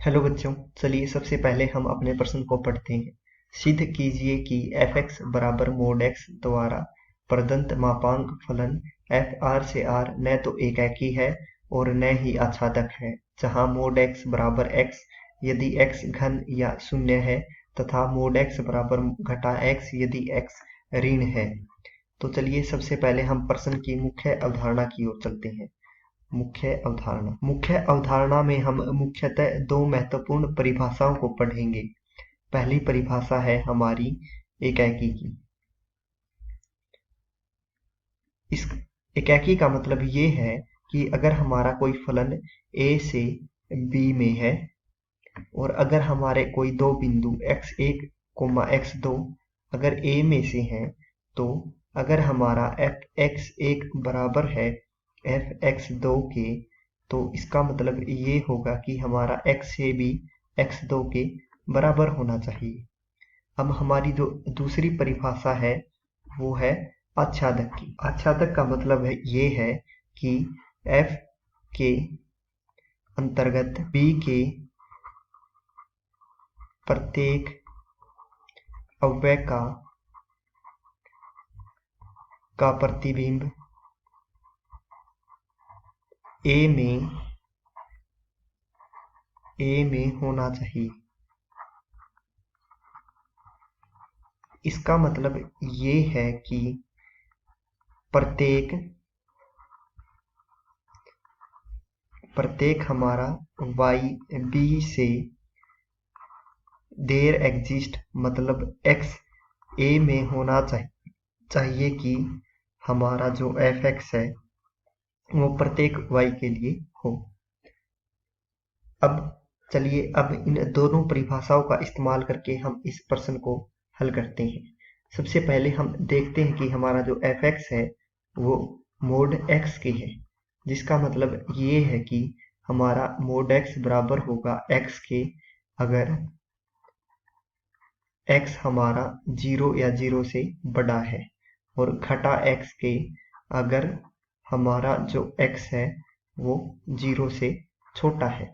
Hello बच्चों, चलिए सबसे पहले हम अपने प्रश्न को पढ़ते हैं। सिद्ध कीजिए कि f(x) बराबर mod x द्वारा प्रदत्त मापांक फलन f(r) से r न तो एकाकी है और न ही आच्छादक है, जहाँ mod x बराबर x यदि x घन या शून्य है तथा mod x बराबर घटा x यदि x ऋण है। तो चलिए सबसे पहले हम प्रश्न की मुख्य अवधारणा की ओर चलते हैं। मुख्य अवधारणा में हम मुख्यतः दो महत्वपूर्ण परिभाषाओं को पढ़ेंगे। पहली परिभाषा है हमारी एकाकी की। इस एकाकी का मतलब ये है कि अगर हमारा कोई फलन a से b में है और अगर हमारे कोई दो बिंदु x1, x2 अगर a में से हैं, तो अगर हमारा f(x1) बराबर है f(x2) के, तो इसका मतलब ये होगा कि हमारा x से भी x2 के बराबर होना चाहिए। अब हमारी जो दूसरी परिभाषा है वो है आच्छादक की। आच्छादक का मतलब है ये है कि f के अंतर्गत b के प्रत्येक अवयव का प्रतिबिंब a में होना चाहिए। इसका मतलब ये है कि प्रत्येक हमारा y b से देयर एग्जिस्ट मतलब x a में होना चाहिए कि हमारा जो f(x) है वो प्रत्येक y के लिए हो। अब चलिए अब इन दोनों परिभाषाओं का इस्तेमाल करके हम इस प्रश्न को हल करते हैं। सबसे पहले हम देखते हैं कि हमारा जो f(x) है वो mod x की है, जिसका मतलब ये है कि हमारा mod x बराबर होगा x के अगर x हमारा 0 या 0 से बड़ा है और घटा x के अगर हमारा जो x है वो 0 से छोटा है।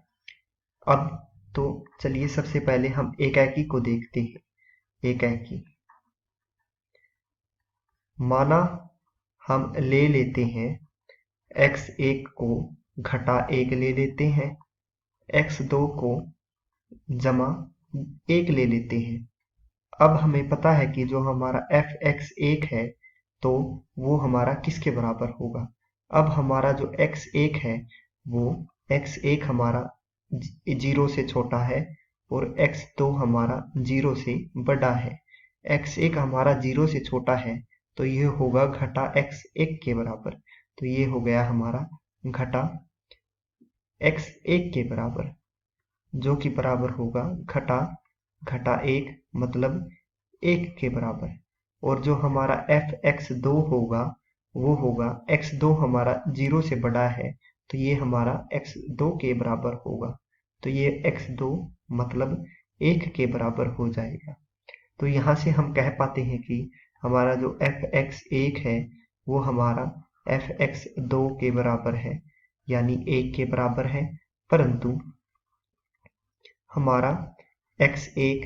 अब तो चलिए सबसे पहले हम एकाकी को देखते हैं। एकाकी माना हम ले लेते हैं x1 को घटा 1 ले लेते हैं, x2 को जमा 1 ले लेते हैं। अब हमें पता है कि जो हमारा f(x1) है तो वो हमारा किसके बराबर होगा। अब हमारा जो x1 है वो x1 हमारा 0 से छोटा है और x2 हमारा 0 से बड़ा है। x1 हमारा 0 से छोटा है तो ये होगा घटा x1 के बराबर। तो ये हो गया हमारा घटा x1 के बराबर, जो कि बराबर होगा घटा 1 मतलब 1 के बराबर। और जो हमारा f(x2) होगा वो होगा x2 हमारा 0 से बड़ा है तो ये हमारा x2 के बराबर होगा। तो ये x2 मतलब 1 के बराबर हो जाएगा। तो यहाँ से हम कह पाते हैं कि हमारा जो f(x1) है वो हमारा f(x2) के बराबर है, यानी 1 के बराबर है। परंतु हमारा x1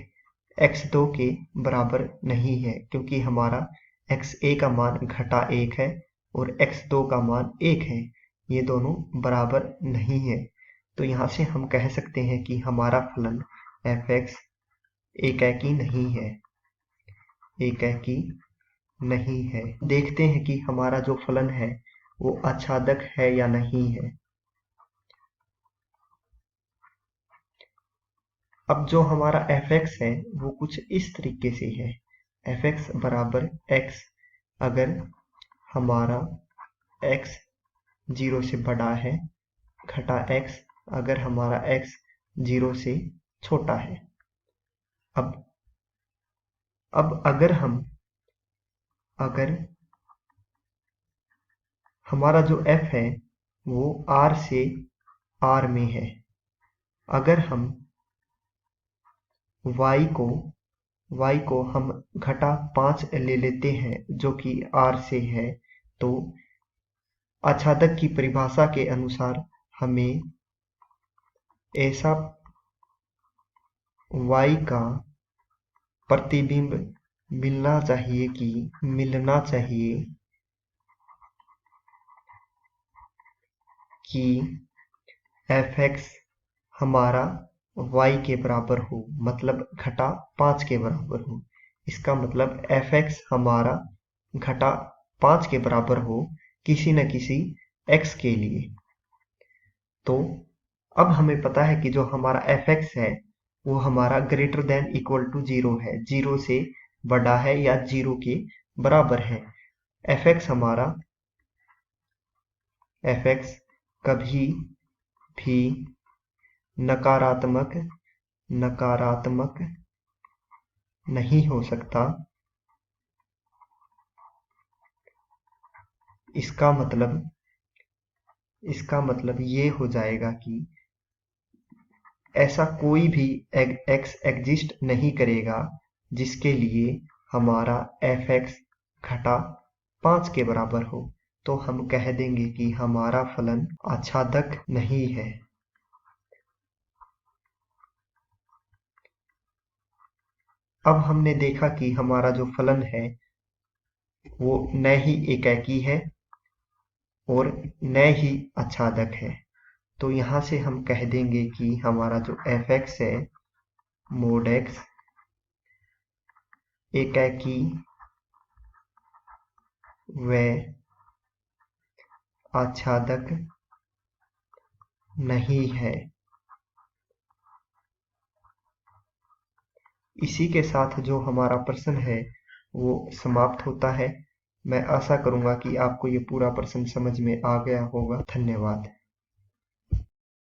x2 के बराबर नहीं है, क्योंकि हमारा x1 का मान घटा 1 है और x2 का मान 1 है। ये दोनों बराबर नहीं है। तो यहाँ से हम कह सकते हैं कि हमारा फलन f(x) एकाकी नहीं है। एकाकी नहीं है। देखते हैं कि हमारा जो फलन है वो आच्छादक है या नहीं है। अब जो हमारा f(x) है वो कुछ इस तरीके से है। f(x) बराबर x अगर हमारा x 0 से बड़ा है, घटा x अगर हमारा x 0 से छोटा है। अब अगर हमारा जो f है वो r से r में है, अगर हम y को हम घटा 5 ले लेते हैं जो कि r से है, तो आच्छादक की परिभाषा के अनुसार हमें ऐसा y का प्रतिबिंब मिलना चाहिए कि fx हमारा y के बराबर हो, मतलब घटा 5 के बराबर हो। इसका मतलब fx हमारा घटा 5 के बराबर हो किसी न किसी x के लिए। तो अब हमें पता है कि जो हमारा fx है वो हमारा ग्रेटर देन इक्वल टू 0 है, 0 से बड़ा है या 0 के बराबर है। fx कभी भी नकारात्मक नहीं हो सकता। इसका मतलब ये हो जाएगा कि ऐसा कोई भी x एग्जिस्ट नहीं करेगा जिसके लिए हमारा fx घटा 5 के बराबर हो। तो हम कह देंगे कि हमारा फलन आच्छादक नहीं है। अब हमने देखा कि हमारा जो फलन है वो न ही एकाकी है और न ही आच्छादक है। तो यहाँ से हम कह देंगे कि हमारा जो fx है मोड x एकाकी व आच्छादक नहीं है। इसी के साथ जो हमारा प्रश्न है वो समाप्त होता है। मैं आशा करूंगा कि आपको ये पूरा प्रश्न समझ में आ गया होगा। धन्यवाद।